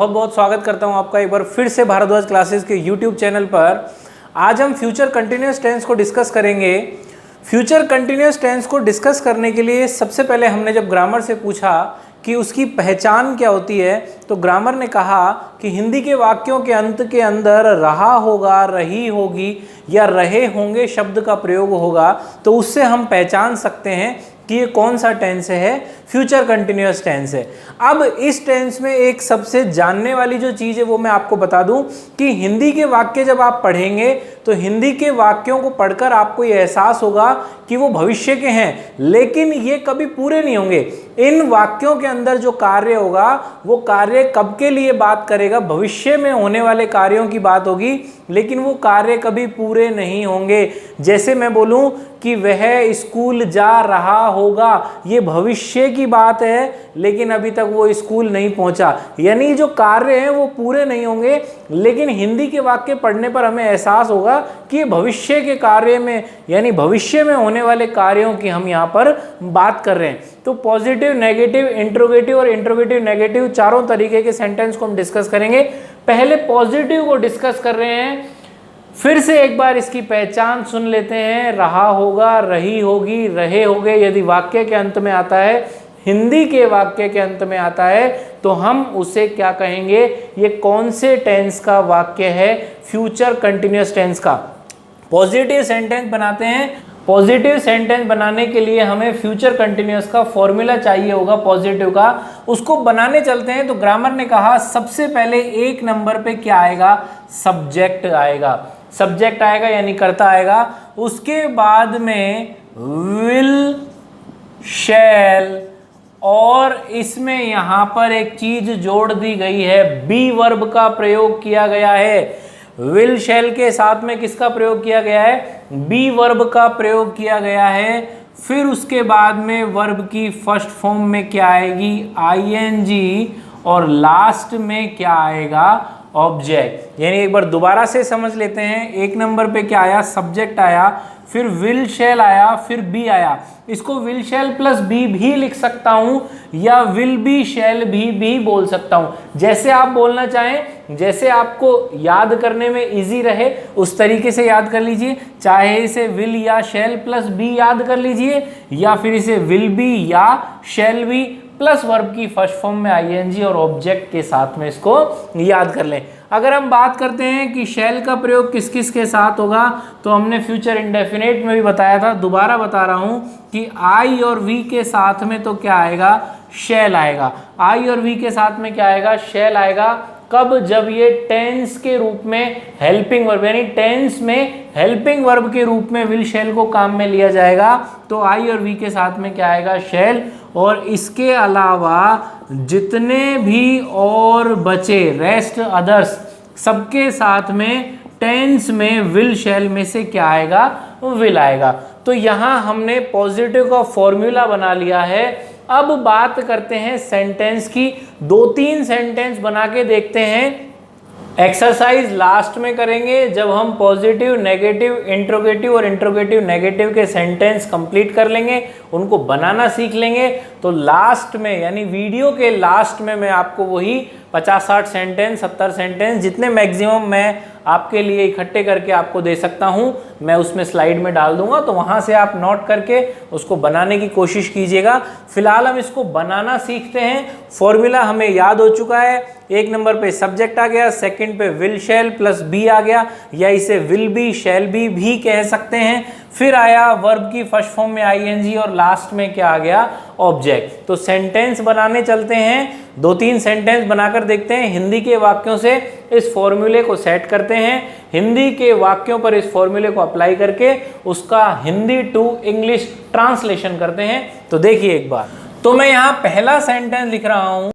बहुत बहुत स्वागत करता हूं आपका एक बार फिर से भारद्वाज क्लासेस के यूट्यूब चैनल पर। आज हम फ्यूचर कंटिन्यूअस टेंस को डिस्कस करेंगे। फ्यूचर कंटिन्यूअस टेंस को डिस्कस करने के लिए सबसे पहले हमने जब ग्रामर से पूछा कि उसकी पहचान क्या होती है, तो ग्रामर ने कहा कि हिंदी के वाक्यों के अंत के अंदर रहा होगा, रही होगी या रहे होंगे शब्द का प्रयोग होगा, तो उससे हम पहचान सकते हैं कि ये कौन सा टेंस है, फ्यूचर कंटिन्यूअस टेंस है। अब इस टेंस में एक सबसे जानने वाली जो चीज़ है वो मैं आपको बता दूं कि हिंदी के वाक्य जब आप पढ़ेंगे तो हिंदी के वाक्यों को पढ़कर आपको ये एहसास होगा कि वो भविष्य के हैं, लेकिन ये कभी पूरे नहीं होंगे। इन वाक्यों के अंदर जो कार्य होगा वो कार्य कब के लिए बात करेगा, भविष्य में होने वाले कार्यों की बात होगी, लेकिन वो कार्य कभी पूरे नहीं होंगे। जैसे मैं बोलूं कि वह स्कूल जा रहा होगा, ये भविष्य की बात है, लेकिन अभी तक वो स्कूल नहीं पहुंचा, यानी जो कार्य हैं वो पूरे नहीं होंगे, लेकिन हिंदी के वाक्य पढ़ने पर हमें एहसास होगा कि ये भविष्य के कार्य में, यानी भविष्य में होने वाले कार्यों की हम यहाँ पर बात कर रहे हैं। तो पॉजिटिव, नेगेटिव, इंट्रोगेटिव और इंट्रोगेटिव नेगेटिव चारों तरीके के सेंटेंस को हम डिस्कस करेंगे। पहले पॉजिटिव को डिस्कस कर रहे हैं। फिर से एक बार इसकी पहचान सुन लेते हैं। रहा होगा, रही होगी, रहे होंगे यदि वाक्य के अंत में आता है, हिंदी के वाक्य के अंत में आता है, तो हम उसे क्या कहेंगे, ये कौन से टेंस का वाक्य है, फ्यूचर कंटिन्यूअस टेंस का। पॉजिटिव सेंटेंस बनाते हैं। पॉजिटिव सेंटेंस बनाने के लिए हमें फ्यूचर कंटिन्यूअस का फॉर्मूला चाहिए होगा पॉजिटिव का, उसको बनाने चलते हैं। तो ग्रामर ने कहा सबसे पहले एक नंबर पे क्या आएगा, सब्जेक्ट आएगा। सब्जेक्ट आएगा यानी कर्ता आएगा। उसके बाद में विल, शैल, और इसमें यहां पर एक चीज जोड़ दी गई है, बी वर्ब का प्रयोग किया गया है। विल शैल के साथ में किसका प्रयोग किया गया है, बी वर्ब का प्रयोग किया गया है। फिर उसके बाद में वर्ब की फर्स्ट फॉर्म में क्या आएगी, आईएनजी, और लास्ट में क्या आएगा, ऑब्जेक्ट। यानी एक बार दोबारा से समझ लेते हैं। एक नंबर पे क्या आया, सब्जेक्ट आया, फिर विल शैल आया, फिर बी आया। इसको विल शैल प्लस बी भी लिख सकता हूं या विल बी शैल भी बोल सकता हूं, जैसे आप बोलना चाहें, जैसे आपको याद करने में इजी रहे उस तरीके से याद कर लीजिए। चाहे इसे विल या शैल प्लस बी याद कर लीजिए, या फिर इसे विल बी या शैल बी प्लस वर्ब की फर्स्ट फॉर्म में आईएनजी और ऑब्जेक्ट के साथ में इसको याद कर लें। अगर हम बात करते हैं कि शैल का प्रयोग किस किस के साथ होगा, तो हमने फ्यूचर इंडेफिनेट में भी बताया था, दोबारा बता रहा हूं कि आई और वी के साथ में तो क्या आएगा, शैल आएगा। आई और वी के साथ में क्या आएगा, शैल आएगा। कब, जब ये टेंस के रूप में हेल्पिंग वर्ब, यानी टेंस में हेल्पिंग वर्ब के रूप में विल शैल को काम में लिया जाएगा, तो आई और वी के साथ में क्या आएगा, शैल। और इसके अलावा जितने भी और बचे रेस्ट अदर्स, सबके साथ में टेंस में विल शैल में से क्या आएगा, विल आएगा। तो यहां हमने पॉजिटिव का फॉर्मूला बना लिया है। अब बात करते हैं सेंटेंस की। 2-3 सेंटेंस बना के देखते हैं। एक्सरसाइज लास्ट में करेंगे जब हम पॉजिटिव, नेगेटिव, इंट्रोगेटिव और इंट्रोगेटिव नेगेटिव के सेंटेंस कंप्लीट कर लेंगे, उनको बनाना सीख लेंगे। तो लास्ट में, यानी वीडियो के लास्ट में, मैं आपको वही 50-60 सेंटेंस, 70 सेंटेंस, जितने मैक्सिमम मैं आपके लिए इकट्ठे करके आपको दे सकता हूं, मैं उसमें स्लाइड में डाल दूंगा, तो वहां से आप नोट करके उसको बनाने की कोशिश कीजिएगा। फिलहाल हम इसको बनाना सीखते हैं। फॉर्मूला हमें याद हो चुका है। एक नंबर पे सब्जेक्ट आ गया, सेकंड पे विल शैल प्लस बी आ गया, या इसे विल बी शैल बी भी कह सकते हैं। फिर आया वर्ब की फर्स्ट फॉर्म में आईएनजी, और लास्ट में क्या आ गया, ऑब्जेक्ट। तो सेंटेंस बनाने चलते हैं। 2-3 सेंटेंस बनाकर देखते हैं। हिंदी के वाक्यों से इस फॉर्मूले को सेट करते हैं। हिंदी के वाक्यों पर इस फॉर्मूले को अप्लाई करके उसका हिंदी टू इंग्लिश ट्रांसलेशन करते हैं। तो देखिए एक बार। तो मैं यहाँ पहला सेंटेंस लिख रहा हूं,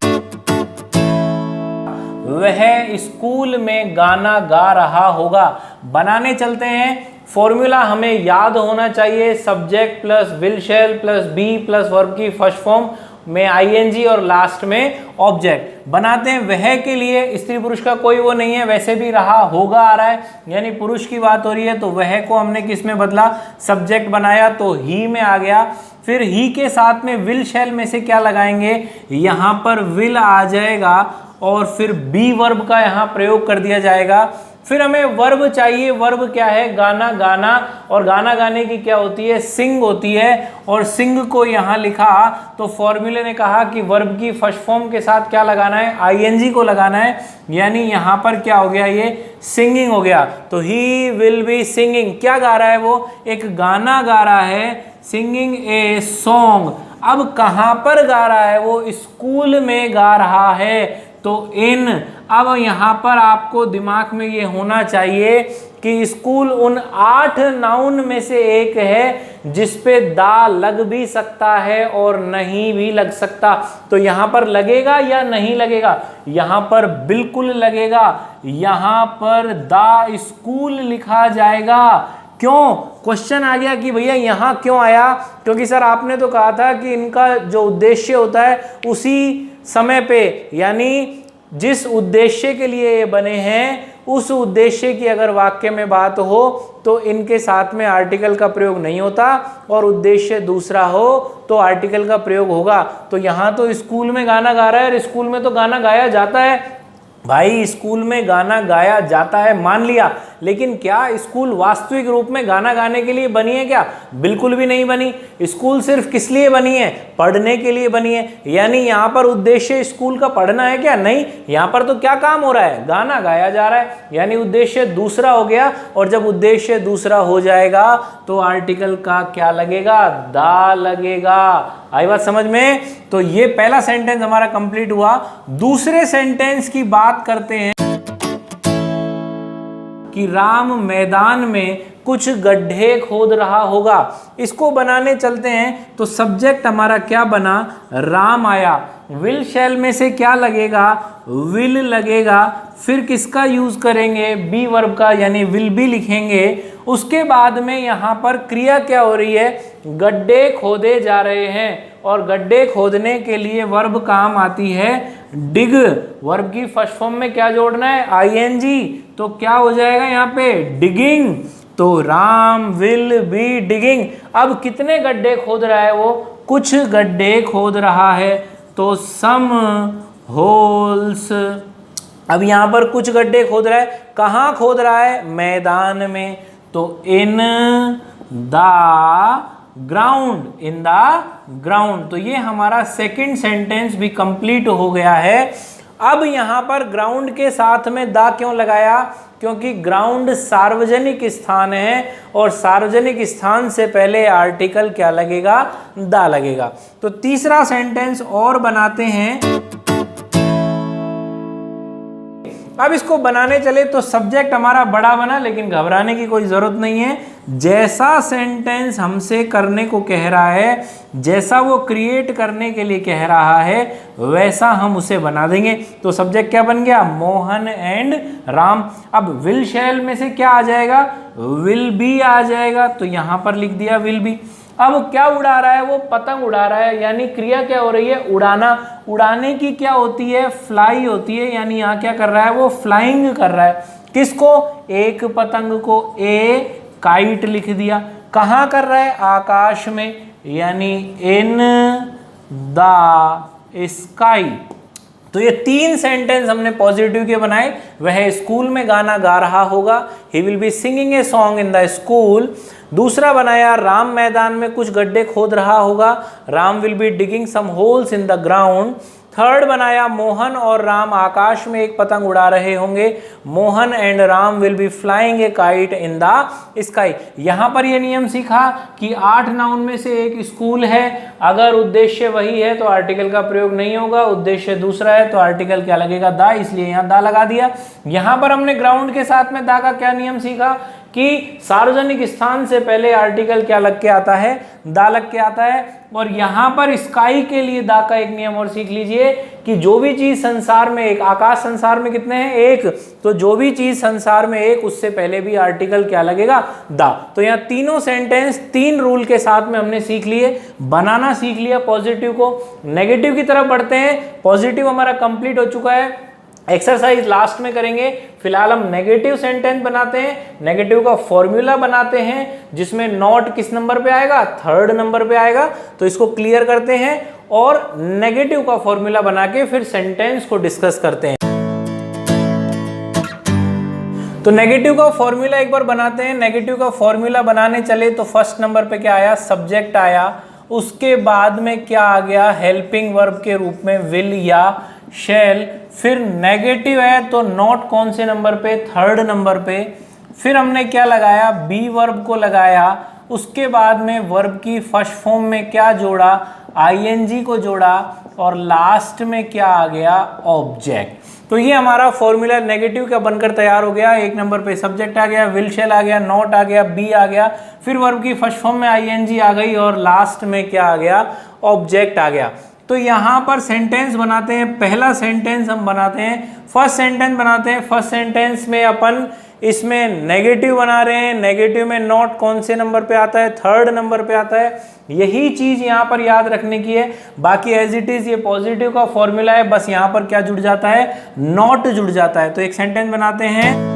वह स्कूल में गाना गा रहा होगा। बनाने चलते हैं। फॉर्मूला हमें याद होना चाहिए, subject plus will shall plus be plus verb की फर्स्ट फॉर्म में आईएनजी और लास्ट में ऑब्जेक्ट। बनाते हैं। वह के लिए स्त्री पुरुष का कोई वो नहीं है, वैसे भी रहा होगा आ रहा है, यानी पुरुष की बात हो रही है, तो वह को हमने किस में बदला, सब्जेक्ट बनाया तो ही में आ गया। फिर ही के साथ में विल शैल में से क्या लगाएंगे, यहां पर विल आ जाएगा और फिर बी वर्ब का यहाँ प्रयोग कर दिया जाएगा। फिर हमें वर्ब चाहिए, वर्ब क्या है, गाना, गाना, और गाना गाने की क्या होती है, सिंग होती है, और सिंग को यहाँ लिखा तो फॉर्मूले ने कहा कि वर्ब की फर्स्ट फॉर्म के साथ क्या लगाना है, आईएनजी को लगाना है, यानी यहाँ पर क्या हो गया, ये सिंगिंग हो गया। तो ही विल बी सिंगिंग, क्या गा रहा है वो, एक गाना गा रहा है, सिंगिंग ए सॉन्ग। अब कहाँ पर गा रहा है वो, स्कूल में गा रहा है, तो इन। अब यहाँ पर आपको दिमाग में ये होना चाहिए कि स्कूल उन 8 नाउन में से एक है जिस पे दा लग भी सकता है और नहीं भी लग सकता। तो यहाँ पर लगेगा या नहीं लगेगा, यहाँ पर बिल्कुल लगेगा, यहाँ पर दा स्कूल लिखा जाएगा। क्यों, क्वेश्चन आ गया कि भैया यहाँ क्यों आया, क्योंकि सर आपने तो कहा था कि इनका जो उद्देश्य होता है उसी समय पे, यानी जिस उद्देश्य के लिए ये बने हैं उस उद्देश्य की अगर वाक्य में बात हो तो इनके साथ में आर्टिकल का प्रयोग नहीं होता, और उद्देश्य दूसरा हो तो आर्टिकल का प्रयोग होगा। तो यहाँ तो स्कूल में गाना गा रहा है, और स्कूल में तो गाना गाया जाता है भाई, स्कूल में गाना गाया जाता है मान लिया, लेकिन क्या स्कूल वास्तविक रूप में गाना गाने के लिए बनी है क्या, बिल्कुल भी नहीं बनी। स्कूल सिर्फ किस लिए बनी है, पढ़ने के लिए बनी है। यानी यहाँ पर उद्देश्य स्कूल का पढ़ना है क्या, नहीं, यहाँ पर तो क्या काम हो रहा है, गाना गाया जा रहा है, यानी उद्देश्य दूसरा हो गया। और जब उद्देश्य दूसरा हो जाएगा तो आर्टिकल का क्या लगेगा, दा लगेगा। आई बात समझ में। तो ये पहला सेंटेंस हमारा कंप्लीट हुआ। दूसरे सेंटेंस की बात करते हैं कि राम मैदान में कुछ गड्ढे खोद रहा होगा। इसको बनाने चलते हैं तो सब्जेक्ट हमारा क्या बना, राम आया, विल शैल में से क्या लगेगा, विल लगेगा, फिर किसका यूज करेंगे, बी वर्ब का, यानी विल बी लिखेंगे। उसके बाद में यहाँ पर क्रिया क्या हो रही है, गड्ढे खोदे जा रहे हैं, और गड्ढे खोदने के लिए वर्ब काम आती है डिग। वर्ब की फर्स्ट फॉर्म में क्या जोड़ना है, आईएनजी, तो क्या हो जाएगा यहाँ पे, डिगिंग। तो राम विल बी डिगिंग। अब कितने गड्ढे खोद रहा है वो, कुछ गड्ढे खोद रहा है, तो सम होल्स। अब यहाँ पर कुछ गड्ढे खोद रहा है, कहाँ खोद रहा है, मैदान में, तो इन the ground, in the ground. तो ये हमारा सेकंड सेंटेंस भी कंप्लीट हो गया है। अब यहाँ पर ग्राउंड के साथ में दा क्यों लगाया, क्योंकि ग्राउंड सार्वजनिक स्थान है, और सार्वजनिक स्थान से पहले आर्टिकल क्या लगेगा, दा लगेगा। तो तीसरा सेंटेंस और बनाते हैं। अब इसको बनाने चले तो सब्जेक्ट हमारा बड़ा बना, लेकिन घबराने की कोई ज़रूरत नहीं है। जैसा सेंटेंस हमसे करने को कह रहा है, जैसा वो क्रिएट करने के लिए कह रहा है, वैसा हम उसे बना देंगे। तो सब्जेक्ट क्या बन गया, मोहन एंड राम। अब विल शैल में से क्या आ जाएगा, विल बी आ जाएगा, तो यहाँ पर लिख दिया विल बी। अब क्या उड़ा रहा है, वो पतंग उड़ा रहा है, यानी क्रिया क्या हो रही है, उड़ाना। उड़ाने की क्या होती है, फ्लाई होती है, यानी यहाँ क्या कर रहा है, वो फ्लाइंग कर रहा है। किसको, एक पतंग को, ए काइट लिख दिया। कहाँ कर रहा है, आकाश में, यानी इन द स्काई। तो ये तीन सेंटेंस हमने पॉजिटिव के बनाए। वह स्कूल में गाना गा रहा होगा, he will be singing a song in the school. दूसरा बनाया, राम मैदान में कुछ गड्ढे खोद रहा होगा, Ram will be digging some holes in the ground. Third बनाया, मोहन और राम आकाश में एक पतंग उड़ा रहे होंगे, Mohan and Ram will be flying A kite in the sky. यहाँ पर ये नियम सीखा कि 8 नाउन में से एक स्कूल है, अगर उद्देश्य वही है तो आर्टिकल का प्रयोग नहीं होगा, उद्देश्य दूसरा है तो आर्टिकल क्या लगेगा, दा, इसलिए यहाँ दा लगा दिया। यहाँ पर हमने ग्राउंड के साथ में दा का क्या नियम सीखा कि सार्वजनिक स्थान से पहले आर्टिकल क्या लग के आता है, दा लग के आता है। और यहाँ पर स्काई के लिए दा का एक नियम और सीख लीजिए कि जो भी चीज संसार में एक, आकाश संसार में कितने हैं, एक, तो जो भी चीज संसार में एक, उससे पहले भी आर्टिकल क्या लगेगा, दा। तो यहाँ तीनों सेंटेंस 3 रूल के साथ में हमने सीख लिए, बनाना सीख लिया पॉजिटिव को। नेगेटिव की तरफ बढ़ते हैं। पॉजिटिव हमारा कंप्लीट हो चुका है, एक्सरसाइज लास्ट में करेंगे। फिलहाल हम नेगेटिव सेंटेंस बनाते हैं, नेगेटिव का फॉर्मूला बनाते हैं, जिसमें नॉट किस नंबर पे आएगा, 3rd नंबर पे आएगा। तो इसको क्लियर करते हैं और नेगेटिव का फॉर्मूला बना के फिर सेंटेंस को डिस्कस करते हैं। तो नेगेटिव का फॉर्मूला एक बार बनाते हैं। नेगेटिव का फॉर्मूला बनाने चले तो फर्स्ट नंबर पे क्या आया, सब्जेक्ट आया, उसके बाद में क्या आ गया, हेल्पिंग वर्ब के रूप में विल या शैल, फिर नेगेटिव है तो नॉट कौन से नंबर पे, थर्ड नंबर पे, फिर हमने क्या लगाया, बी वर्ब को लगाया, उसके बाद में वर्ब की फर्स्ट फॉर्म में क्या जोड़ा, आईएनजी को जोड़ा, और लास्ट में क्या आ गया, ऑब्जेक्ट। तो ये हमारा फॉर्मूला नेगेटिव का बनकर तैयार हो गया। एक नंबर पे सब्जेक्ट आ गया, विल शैल आ गया, नॉट आ गया, बी आ गया, फिर वर्ब की फर्स्ट फॉर्म में आईएनजी आ गई, और लास्ट में क्या आ गया, ऑब्जेक्ट आ गया। तो यहाँ पर सेंटेंस बनाते हैं। पहला सेंटेंस हम बनाते हैं, फर्स्ट सेंटेंस बनाते हैं। फर्स्ट सेंटेंस में अपन इसमें नेगेटिव बना रहे हैं। नेगेटिव में नॉट कौन से नंबर पे आता है, थर्ड नंबर पे आता है। यही चीज यहाँ पर याद रखने की है। बाकी एज इट इज ये पॉजिटिव का फॉर्मूला है, बस यहाँ पर क्या जुड़ जाता है, नॉट जुड़ जाता है। तो एक सेंटेंस बनाते हैं,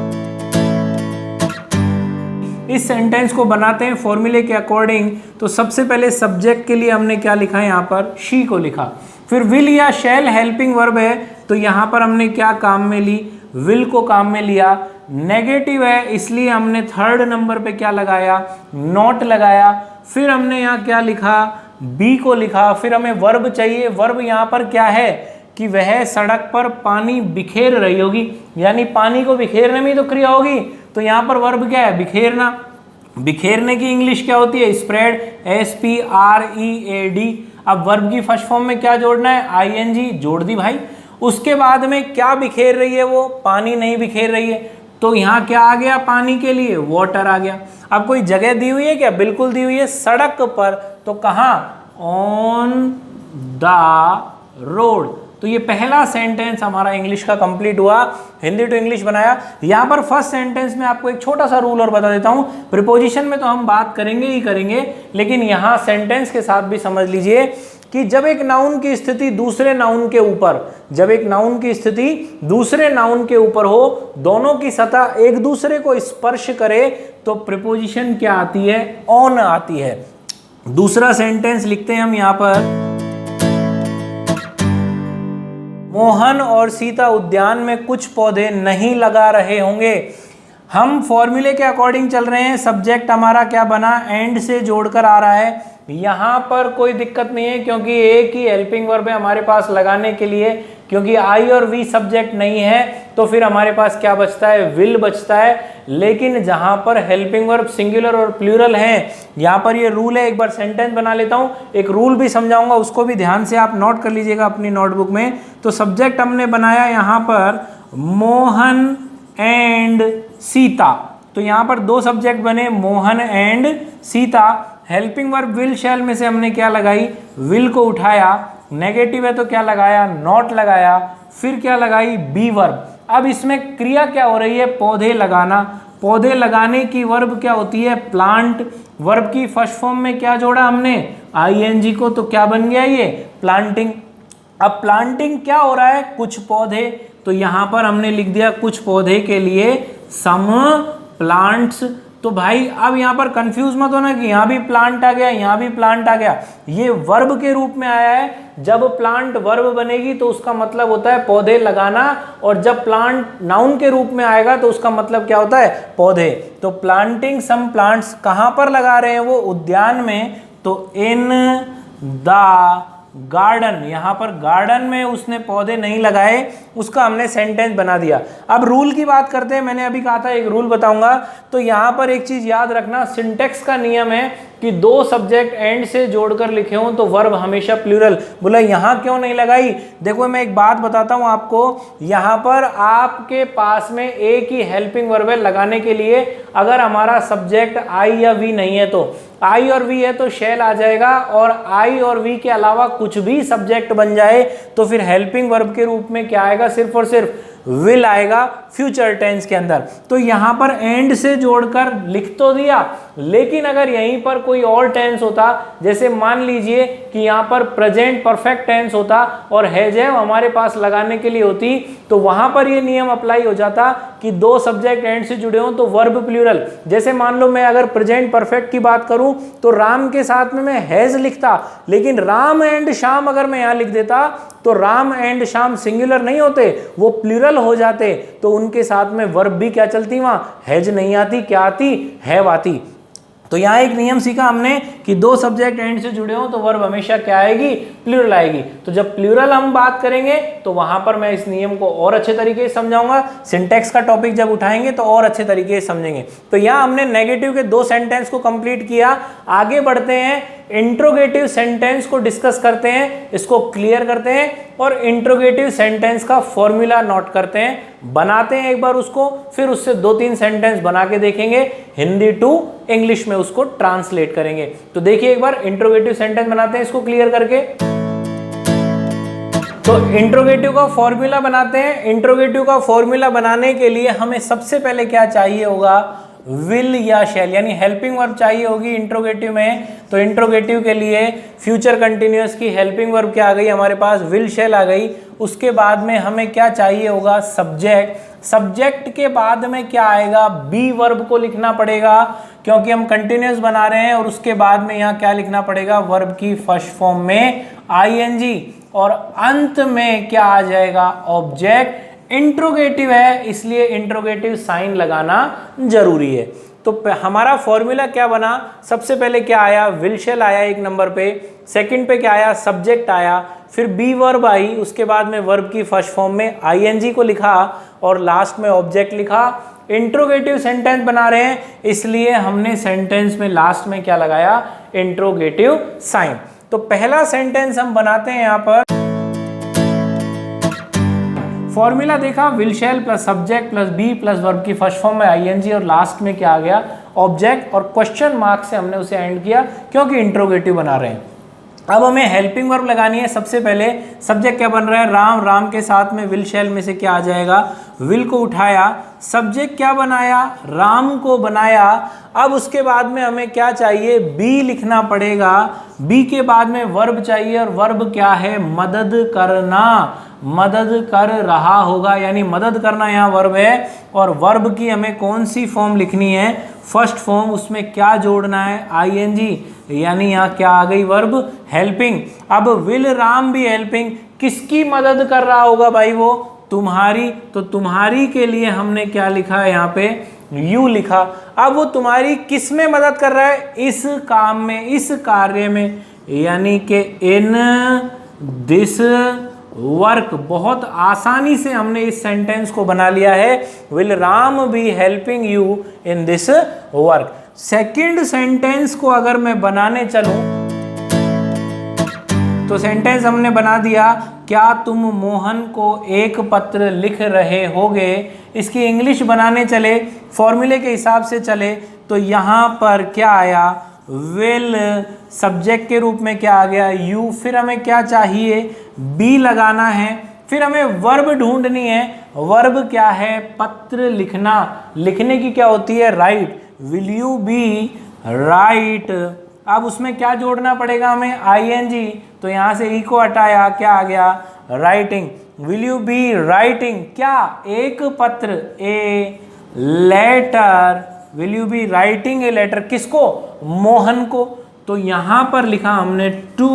इस सेंटेंस को बनाते हैं फॉर्मूले के अकॉर्डिंग। तो सबसे पहले सब्जेक्ट के लिए हमने क्या लिखा है, यहाँ पर शी को लिखा। फिर विल या शैल हेल्पिंग वर्ब है, तो यहाँ पर हमने क्या काम में ली, विल को काम में लिया। नेगेटिव है इसलिए हमने थर्ड नंबर पे क्या लगाया, नॉट लगाया। फिर हमने यहाँ क्या लिखा, बी को लिखा। फिर हमें वर्ब चाहिए। वर्ब यहाँ पर क्या है कि वह सड़क पर पानी बिखेर रही होगी, यानी पानी को बिखेरने में तो क्रिया होगी। तो यहाँ पर वर्ब क्या है, बिखेरना। बिखेरने की इंग्लिश क्या होती है, स्प्रेड, SPREAD। अब वर्ब की फर्स्ट फॉर्म में क्या जोड़ना है, ING जोड़ दी भाई। उसके बाद में क्या बिखेर रही है, वो पानी नहीं बिखेर रही है, तो यहाँ क्या आ गया, पानी के लिए वाटर आ गया। अब कोई जगह दी हुई है क्या, बिल्कुल दी हुई है, सड़क पर। तो कहाँ, ऑन द रोड। तो ये पहला सेंटेंस हमारा इंग्लिश का कंप्लीट हुआ, हिंदी टू इंग्लिश बनाया। यहाँ पर फर्स्ट सेंटेंस में आपको एक छोटा सा रूल और बता देता हूँ। प्रीपोजिशन में तो हम बात करेंगे ही करेंगे, लेकिन यहाँ सेंटेंस के साथ भी समझ लीजिए कि जब एक नाउन की स्थिति दूसरे नाउन के ऊपर, जब एक नाउन की स्थिति दूसरे नाउन के ऊपर हो, दोनों की सतह एक दूसरे को स्पर्श करे, तो प्रीपोजिशन क्या आती है, ऑन आती है। दूसरा सेंटेंस लिखते हैं हम यहाँ पर, मोहन और सीता उद्यान में कुछ पौधे नहीं लगा रहे होंगे। हम फॉर्मूले के अकॉर्डिंग चल रहे हैं। सब्जेक्ट हमारा क्या बना, एंड से जोड़कर आ रहा है। यहाँ पर कोई दिक्कत नहीं है क्योंकि एक ही हेल्पिंग वर्ब है हमारे पास लगाने के लिए। क्योंकि आई और वी सब्जेक्ट नहीं है तो फिर हमारे पास क्या बचता है, विल बचता है। लेकिन जहां पर हेल्पिंग वर्ब सिंगुलर और प्लूरल हैं, यहाँ पर ये रूल है। एक बार सेंटेंस बना लेता हूँ, एक रूल भी समझाऊंगा, उसको भी ध्यान से आप नोट कर लीजिएगा अपनी नोटबुक में। तो सब्जेक्ट हमने बनाया यहाँ पर मोहन एंड सीता। तो यहाँ पर दो सब्जेक्ट बने, Mohan and Sita. Helping verb will शैल में से हमने क्या लगाई, विल को उठाया। नेगेटिव है तो क्या लगाया, नॉट लगाया। फिर क्या लगाई, बी वर्ब। अब इसमें क्रिया क्या हो रही है, पौधे लगाना। पौधे लगाने की वर्ब क्या होती है, प्लांट। वर्ब की फर्स्ट फॉर्म में क्या जोड़ा हमने, ING को, तो क्या बन गया ये, प्लांटिंग। अब प्लांटिंग क्या हो रहा है, कुछ पौधे। तो यहां पर हमने लिख दिया कुछ पौधे के लिए सम प्लांट्स। तो भाई अब यहाँ पर कंफ्यूज मत होना कि यहाँ भी प्लांट आ गया, यहाँ भी प्लांट आ गया। ये वर्ब के रूप में आया है। जब प्लांट वर्ब बनेगी तो उसका मतलब होता है पौधे लगाना, और जब प्लांट नाउन के रूप में आएगा तो उसका मतलब क्या होता है, पौधे। तो प्लांटिंग सम प्लांट्स कहाँ पर लगा रहे हैं वो, उद्यान में। तो इन द गार्डन, यहाँ पर गार्डन में उसने पौधे नहीं लगाए, उसका हमने सेंटेंस बना दिया। अब रूल की बात करते हैं। मैंने अभी कहा था एक रूल बताऊंगा। तो यहाँ पर एक चीज याद रखना, सिंटेक्स का नियम है कि दो सब्जेक्ट एंड से जोड़कर लिखे हों तो वर्ब हमेशा प्लूरल। बोला यहाँ क्यों नहीं लगाई, देखो मैं एक बात बताता हूँ आपको। यहाँ पर आपके पास में एक ही हेल्पिंग वर्ब है लगाने के लिए। अगर हमारा सब्जेक्ट आई या वी नहीं है, तो आई और वी है तो शैल आ जाएगा, और आई और वी के अलावा कुछ भी सब्जेक्ट बन जाए तो फिर हेल्पिंग वर्ब के रूप में क्या आएगा, सिर्फ और सिर्फ विल आएगा फ्यूचर टेंस के अंदर। तो यहां पर एंड से जोड़कर लिख तो दिया, लेकिन अगर यहीं पर कोई और टेंस होता, जैसे मान लीजिए कि यहां पर प्रेजेंट परफेक्ट टेंस होता और हैज हैव हमारे पास लगाने के लिए होती, तो वहां पर ये नियम अप्लाई हो जाता कि दो सब्जेक्ट एंड से जुड़े हों तो वर्ब प्लूरल। जैसे मान लो मैं अगर प्रेजेंट परफेक्ट की बात करूं तो राम के साथ में मैं हैज लिखता, लेकिन राम एंड श्याम अगर मैं यहां लिख देता तो राम एंड श्याम सिंगुलर नहीं होते, वो प्लूरल हो जाते, तो उनके साथ में वर्ब भी क्या चलती, वहां हैज नहीं आती, क्या आती, हैव आती। तो यहाँ एक नियम सीखा हमने कि दो सब्जेक्ट एंड से जुड़े हो तो वर्ब हमेशा क्या आएगी, प्लूरल आएगी। तो जब प्लूरल हम बात करेंगे तो वहां पर मैं इस नियम को और अच्छे तरीके से समझाऊंगा। सिंटैक्स का टॉपिक जब उठाएंगे तो और अच्छे तरीके से समझेंगे। तो यहाँ हमने नेगेटिव के दो सेंटेंस को कंप्लीट किया। आगे बढ़ते हैं, इंट्रोगेटिव सेंटेंस को डिस्कस करते हैं, इसको क्लियर करते हैं और इंट्रोगेटिव सेंटेंस का फॉर्मूला नोट करते हैं, बनाते हैं एक बार उसको, फिर उससे दो तीन सेंटेंस बना के देखेंगे, हिंदी टू इंग्लिश में उसको ट्रांसलेट करेंगे। तो देखिए एक बार इंट्रोगेटिव सेंटेंस बनाते हैं इसको क्लियर करके। तो इंट्रोगेटिव का फॉर्मूला बनाते हैं। इंट्रोगेटिव का फॉर्मूला बनाने के लिए हमें सबसे पहले क्या चाहिए होगा, विल या शैल, यानी हेल्पिंग वर्ब चाहिए होगी इंट्रोगेटिव में। तो इंट्रोगेटिव के लिए फ्यूचर कंटिन्यूअस की हेल्पिंग वर्ब क्या आ गई हमारे पास, विल शैल आ गई। उसके बाद में हमें क्या चाहिए होगा, सब्जेक्ट। सब्जेक्ट के बाद में क्या आएगा, बी वर्ब को लिखना पड़ेगा क्योंकि हम कंटिन्यूअस बना रहे हैं। और उसके बाद में यहाँ क्या लिखना पड़ेगा, वर्ब की फर्स्ट फॉर्म में आईएनजी, और अंत में क्या आ जाएगा, ऑब्जेक्ट। इंट्रोगेटिव है इसलिए इंट्रोगेटिव साइन लगाना जरूरी है। तो हमारा फॉर्मूला क्या बना, सबसे पहले क्या आया, विल शैल आया एक नंबर पे, सेकंड पे क्या आया, सब्जेक्ट आया, फिर बी वर्ब आई, उसके बाद में वर्ब की फर्स्ट फॉर्म में आईएनजी को लिखा और लास्ट में ऑब्जेक्ट लिखा। इंट्रोगेटिव सेंटेंस बना रहे हैं इसलिए हमने सेंटेंस में लास्ट में क्या लगाया, इंट्रोगेटिव साइन। तो पहला सेंटेंस हम बनाते हैं यहाँ पर, फॉर्मूला देखा, will shall plus subject plus be plus verb की फर्स्ट फॉर्म में आईएनजी और लास्ट में क्या आ गया, ऑब्जेक्ट, और क्वेश्चन मार्क से हमने उसे एंड किया क्योंकि इंट्रोगेटिव बना रहे हैं। अब हमें हेल्पिंग वर्ब लगानी है। सबसे पहले सब्जेक्ट क्या बन रहा है, राम, राम के साथ में विल शैल में से क्या आ जाएगा, विल को उठाया, सब्जेक्ट क्या बनाया, राम को बनाया। अब उसके बाद में हमें क्या चाहिए, बी लिखना पड़ेगा, बी के बाद में वर्ब चाहिए और वर्ब क्या है, मदद करना, मदद कर रहा होगा, यानी मदद करना यहाँ वर्ब है। और वर्ब की हमें कौन सी फॉर्म लिखनी है, फर्स्ट फॉर्म, उसमें क्या जोड़ना है, आईएनजी, यानी यहाँ क्या आ गई, वर्ब हेल्पिंग। अब विल राम भी हेल्पिंग, किसकी मदद कर रहा होगा भाई, वो तुम्हारी। तो तुम्हारी के लिए हमने क्या लिखा है यहाँ पे, यू लिखा। अब वो तुम्हारी किस में मदद कर रहा है, इस काम में, इस कार्य में, यानी कि इन दिस वर्क। बहुत आसानी से हमने इस सेंटेंस को बना लिया है, will Ram be helping you in this work. Second sentence को अगर मैं बनाने चलूं तो सेंटेंस हमने बना दिया, क्या तुम मोहन को एक पत्र लिख रहे होगे। इसकी इंग्लिश बनाने चले, फॉर्मूले के हिसाब से चले, तो यहाँ पर क्या आया, विल, सब्जेक्ट के रूप में क्या आ गया, यू, फिर हमें क्या चाहिए, बी लगाना है, फिर हमें वर्ब ढूंढनी है। वर्ब क्या है, पत्र लिखना, लिखने की क्या होती है, right, will you be right. अब उसमें क्या जोड़ना पड़ेगा हमें, आईएनजी, तो यहाँ से ई को हटाया, क्या आ गया, writing, will you be writing, क्या, एक पत्र, a letter, will you be writing a letter, किसको, मोहन को। तो यहाँ पर लिखा हमने टू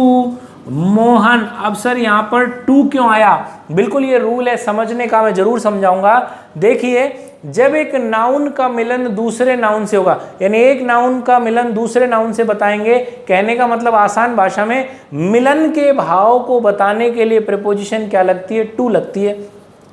मोहन। अब सर यहाँ पर टू क्यों आया, बिल्कुल ये रूल है, समझने का मैं जरूर समझाऊंगा। देखिए, जब एक नाउन का मिलन दूसरे नाउन से होगा, यानी एक नाउन का मिलन दूसरे नाउन से बताएंगे, कहने का मतलब आसान भाषा में, मिलन के भाव को बताने के लिए प्रीपोजिशन क्या लगती है, टू लगती है।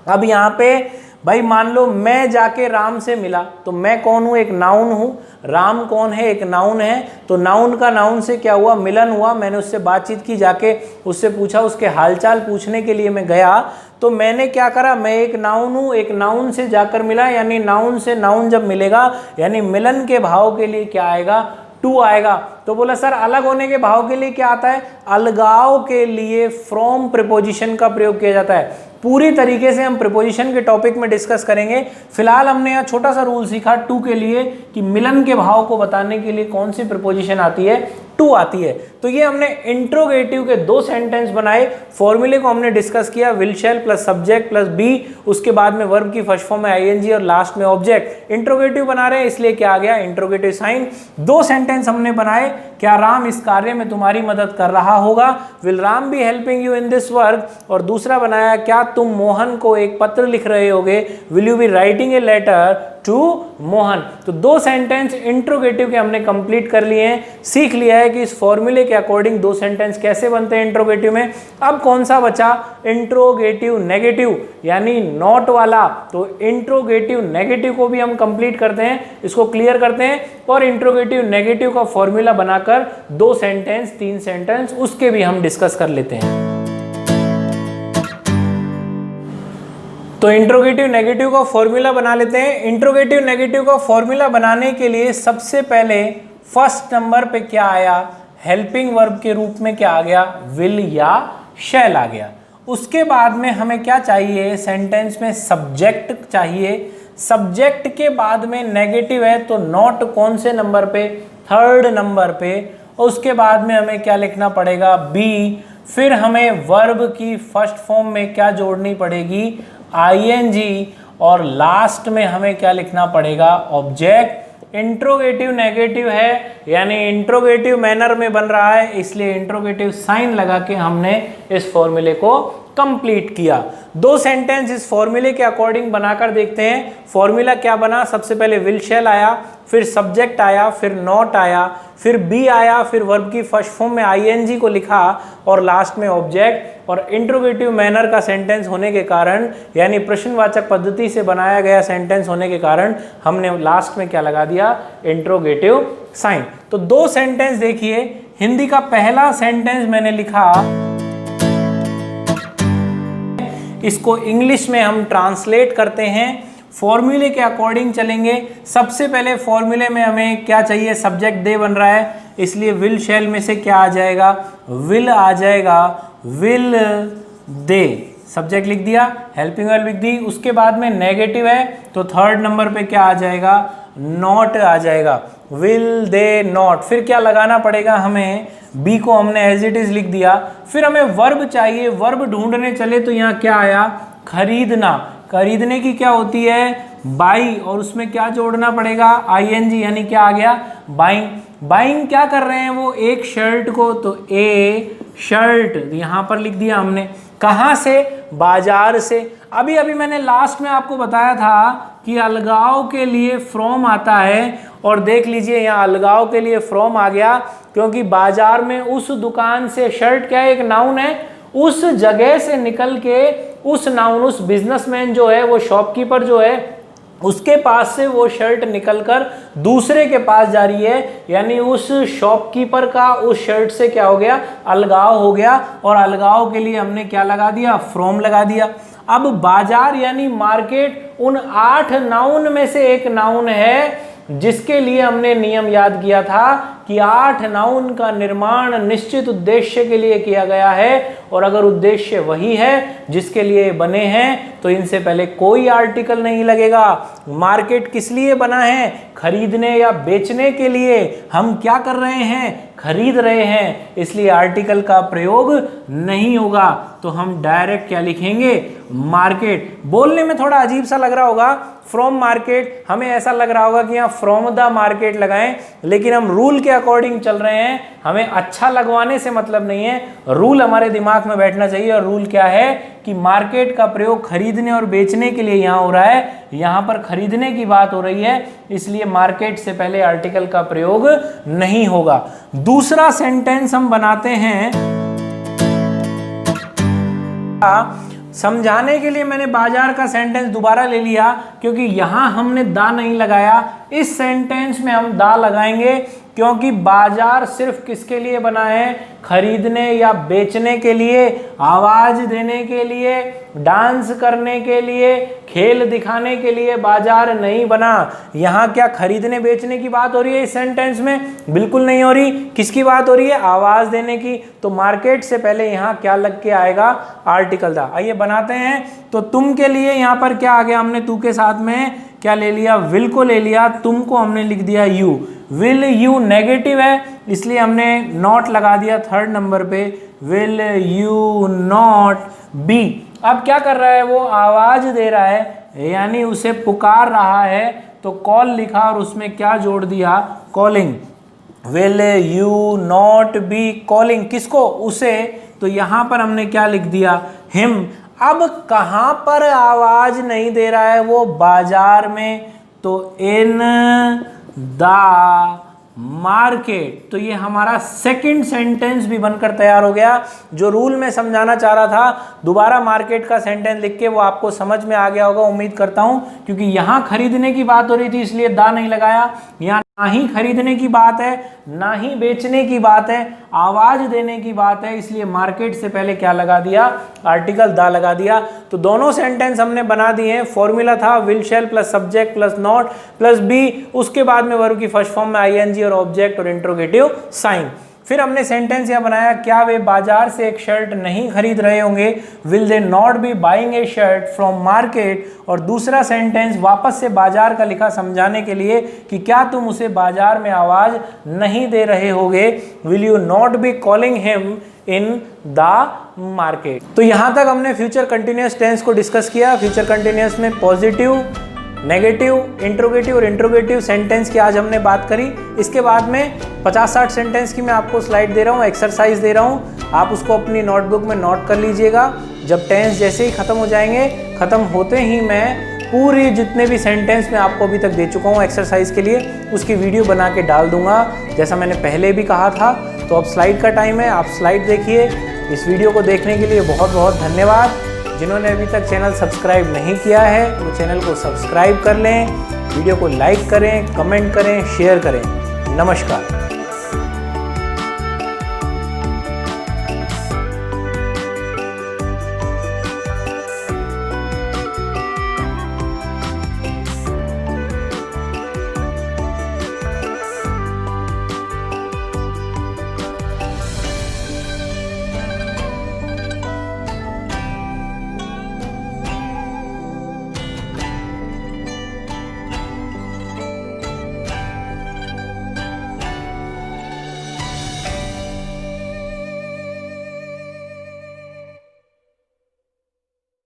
अब यहाँ पे भाई मान लो मैं जाके राम से मिला, तो मैं कौन हूँ, एक नाउन हूँ, राम कौन है, एक नाउन है। तो नाउन का नाउन से क्या हुआ, मिलन हुआ, मैंने उससे बातचीत की, जाके उससे पूछा, उसके हालचाल पूछने के लिए मैं गया, तो मैंने क्या करा, मैं एक नाउन हूँ, एक नाउन से जाकर मिला, यानी नाउन से नाउन जब मिलेगा, यानी मिलन के भाव के लिए क्या आएगा, टू आएगा। तो बोला सर अलग होने के भाव के लिए क्या आता है, अलगाव के लिए फ्रॉम प्रीपोजिशन का प्रयोग किया जाता है। पूरी तरीके से हम प्रीपोजिशन के टॉपिक में डिस्कस करेंगे। फिलहाल हमने यहाँ छोटा सा रूल सीखा टू के लिए कि मिलन के भाव को बताने के लिए कौन सी प्रीपोजिशन आती है, टू आती है। तो ये हमने इंट्रोगेटिव के 2 सेंटेंस बनाए, फॉर्मूले को हमने डिस्कस किया, will shall plus subject plus be, उसके बाद में वर्ब की फर्स्ट फॉर्म में आईएनजी और लास्ट में ऑब्जेक्ट। इंट्रोगेटिव बना रहे हैं इसलिए क्या आ गया, इंट्रोगेटिव साइन। 2 सेंटेंस हमने बनाए, क्या राम इस कार्य में तुम्हारी मदद कर रहा होगा, will Ram be helping you in this work. और दूसरा बनाया, क्या तुम मोहन को एक पत्र लिख रहे होगे, will you be writing a letter to Mohan. तो 2 सेंटेंस इंट्रोगेटिव के हमने कंप्लीट कर लिए हैं, सीख लिया है कि इस फॉर्मूले के अकॉर्डिंग 2 सेंटेंस कैसे बनते हैं इंट्रोगेटिव में। अब कौन सा बचा, इंट्रोगेटिव नेगेटिव यानी नॉट वाला। तो इंट्रोगेटिव नेगेटिव को भी हम कंप्लीट करते हैं, इसको क्लियर करते हैं और इंट्रोगेटिव नेगेटिव का फॉर्मूला बनाकर 2 सेंटेंस 3 सेंटेंस उसके भी हम डिस्कस कर लेते हैं। तो इंट्रोगेटिव नेगेटिव का फॉर्मूला बना लेते हैं। इंट्रोगेटिव नेगेटिव का फॉर्मूला बनाने के लिए सबसे पहले फर्स्ट नंबर पे क्या आया, हेल्पिंग वर्ब के रूप में क्या आ गया, विल या शैल आ गया। उसके बाद में हमें क्या चाहिए, सेंटेंस में सब्जेक्ट चाहिए। सब्जेक्ट के बाद में नेगेटिव है तो नॉट कौन से नंबर पे, 3rd नंबर पे। और उसके बाद में हमें क्या लिखना पड़ेगा, बी। फिर हमें वर्ब की फर्स्ट फॉर्म में क्या जोड़नी पड़ेगी, आईएनजी। और लास्ट में हमें क्या लिखना पड़ेगा, ऑब्जेक्ट। इंट्रोगेटिव नेगेटिव है यानी इंट्रोगेटिव मैनर में बन रहा है, इसलिए इंट्रोगेटिव साइन लगा के हमने इस फॉर्मूले को कंप्लीट किया। 2 सेंटेंस इस फॉर्मूले के अकॉर्डिंग बनाकर देखते हैं। फॉर्मूला क्या बना, सबसे पहले विल शैल आया, फिर सब्जेक्ट आया, फिर नॉट आया, फिर बी आया, फिर वर्ब की फर्स्ट फॉर्म में आईएनजी को लिखा और लास्ट में ऑब्जेक्ट। और इंट्रोगेटिव मैनर का सेंटेंस होने के कारण यानी प्रश्नवाचक पद्धति से बनाया गया सेंटेंस होने के कारण हमने लास्ट में क्या लगा दिया, इंट्रोगेटिव साइन। तो 2 सेंटेंस देखिए। हिंदी का पहला सेंटेंस मैंने लिखा, इसको इंग्लिश में हम ट्रांसलेट करते हैं, फॉर्मूले के अकॉर्डिंग चलेंगे। सबसे पहले फॉर्मूले में हमें क्या चाहिए, सब्जेक्ट दे बन रहा है, इसलिए विल शैल में से क्या आ जाएगा, विल आ जाएगा, विल दे। सब्जेक्ट लिख दिया, हेल्पिंग वर्ब लिख दी। उसके बाद में नेगेटिव है तो 3rd नंबर पे क्या आ जाएगा, नॉट आ जाएगा, विल दे नॉट। फिर क्या लगाना पड़ेगा हमें, बी को हमने एज इट इज लिख दिया। फिर हमें वर्ब चाहिए, वर्ब ढूंढने चले तो यहाँ क्या आया, खरीदना। खरीदने की क्या होती है, बाई, और उसमें क्या जोड़ना पड़ेगा, आईएनजी, यानी क्या आ गया, बाइंग। बाइंग क्या कर रहे हैं वो, एक शर्ट को, तो ए शर्ट यहाँ पर लिख दिया हमने। कहाँ से, बाजार से। अभी अभी मैंने लास्ट में आपको बताया था कि अलगाव के लिए फ्रॉम आता है, और देख लीजिए यहाँ अलगाव के लिए फ्रॉम आ गया क्योंकि बाजार में उस दुकान से, शर्ट क्या है, एक नाउन है, उस जगह से निकल के उस नाउन, उस बिजनेसमैन जो है, वो शॉपकीपर जो है, उसके पास से वो शर्ट निकलकर दूसरे के पास जा रही है, यानी उस शॉपकीपर का उस शर्ट से क्या हो गया, अलगाव हो गया। और अलगाव के लिए हमने क्या लगा दिया, फ्रॉम लगा दिया। अब बाजार यानी मार्केट उन 8 नाउन में से एक नाउन है जिसके लिए हमने नियम याद किया था कि 8 नाउन का निर्माण निश्चित उद्देश्य के लिए किया गया है, और अगर उद्देश्य वही है जिसके लिए बने हैं तो इनसे पहले कोई आर्टिकल नहीं लगेगा। मार्केट किस लिए बना है, खरीदने या बेचने के लिए। हम क्या कर रहे हैं, खरीद रहे हैं, इसलिए आर्टिकल का प्रयोग नहीं होगा। तो हम डायरेक्ट क्या लिखेंगे, मार्केट। बोलने में थोड़ा अजीब सा लग रहा होगा, फ्रॉम मार्केट, हमें ऐसा लग रहा होगा कि यहाँ फ्रॉम द मार्केट लगाएं, लेकिन हम रूल के अकॉर्डिंग चल रहे हैं। हमें अच्छा लगवाने से मतलब नहीं है, रूल हमारे दिमाग में बैठना चाहिए। और रूल क्या है कि मार्केट का प्रयोग खरीदने और बेचने के लिए यहाँ हो रहा है, यहाँ पर खरीदने की बात हो रही है, इसलिए मार्केट से पहले आर्टिकल का प्रयोग नहीं होगा। दूसरा सेंटेंस हम बनाते हैं, समझाने के लिए मैंने बाजार का सेंटेंस दोबारा ले लिया क्योंकि यहां हमने दा नहीं लगाया। इस सेंटेंस में हम दा लगाएंगे क्योंकि बाजार सिर्फ किसके लिए बना है? खरीदने या बेचने के लिए, आवाज देने के लिए, डांस करने के लिए, खेल दिखाने के लिए बाजार नहीं बना। यहाँ क्या खरीदने बेचने की बात हो रही है इस सेंटेंस में? बिल्कुल नहीं हो रही। किसकी बात हो रही है? आवाज देने की। तो मार्केट से पहले यहाँ क्या लग के आएगा? आर्टिकल दा। आइए बनाते हैं। तो तुम के लिए यहाँ पर क्या आ गया? हमने तू के साथ में क्या ले लिया? विल को ले लिया। तुम को हमने लिख दिया यू। विल यू नेगेटिव है इसलिए हमने नॉट लगा दिया थर्ड नंबर पे। Will you not be. अब क्या कर रहा है वो? आवाज दे रहा है यानी उसे पुकार रहा है, तो कॉल लिखा और उसमें क्या जोड़ दिया? Calling. Will you not be calling. किसको? उसे। तो यहां पर हमने क्या लिख दिया? हिम। अब कहां पर आवाज नहीं दे रहा है वो? बाजार में। तो इन द मार्केट। तो ये हमारा सेकंड सेंटेंस भी बनकर तैयार हो गया। जो रूल में समझाना चाह रहा था, दोबारा मार्केट का सेंटेंस लिख के वो आपको समझ में आ गया होगा, उम्मीद करता हूं। क्योंकि यहां खरीदने की बात हो रही थी इसलिए दा नहीं लगाया। यहां ना ही खरीदने की बात है, ना ही बेचने की बात है, आवाज देने की बात है, इसलिए मार्केट से पहले क्या लगा दिया? आर्टिकल दा लगा दिया। तो दोनों सेंटेंस हमने बना दिए हैं। फॉर्मूला था will shall plus subject plus not plus be, उसके बाद में वर्ब की फर्स्ट फॉर्म में आईएनजी और ऑब्जेक्ट और इंट्रोगेटिव साइन। फिर हमने सेंटेंस यह बनाया, क्या वे बाजार से एक शर्ट नहीं खरीद रहे होंगे? Will they not be buying A shirt from market. और दूसरा सेंटेंस वापस से बाजार का लिखा समझाने के लिए कि क्या तुम उसे बाजार में आवाज नहीं दे रहे होगे? Will you not be calling him in the market. तो यहां तक हमने फ्यूचर कंटिन्यूअस टेंस को डिस्कस किया। फ्यूचर कंटिन्यूअस में पॉजिटिव, नेगेटिव, इंट्रोगेटिव और इंट्रोगेटिव सेंटेंस की आज हमने बात करी। इसके बाद में 50-60 सेंटेंस की मैं आपको स्लाइड दे रहा हूँ, एक्सरसाइज दे रहा हूँ। आप उसको अपनी नोटबुक में नोट कर लीजिएगा। जब टेंस जैसे ही खत्म हो जाएंगे, खत्म होते ही मैं पूरी जितने भी सेंटेंस मैं आपको अभी तक दे चुका हूँ एक्सरसाइज के लिए, उसकी वीडियो बना के डाल दूंगा, जैसा मैंने पहले भी कहा था। तो अब स्लाइड का टाइम है, आप स्लाइड देखिए। इस वीडियो को देखने के लिए बहुत बहुत धन्यवाद। जिन्होंने अभी तक चैनल सब्सक्राइब नहीं किया है वो चैनल को सब्सक्राइब कर लें, वीडियो को लाइक करें, कमेंट करें, शेयर करें। नमस्कार।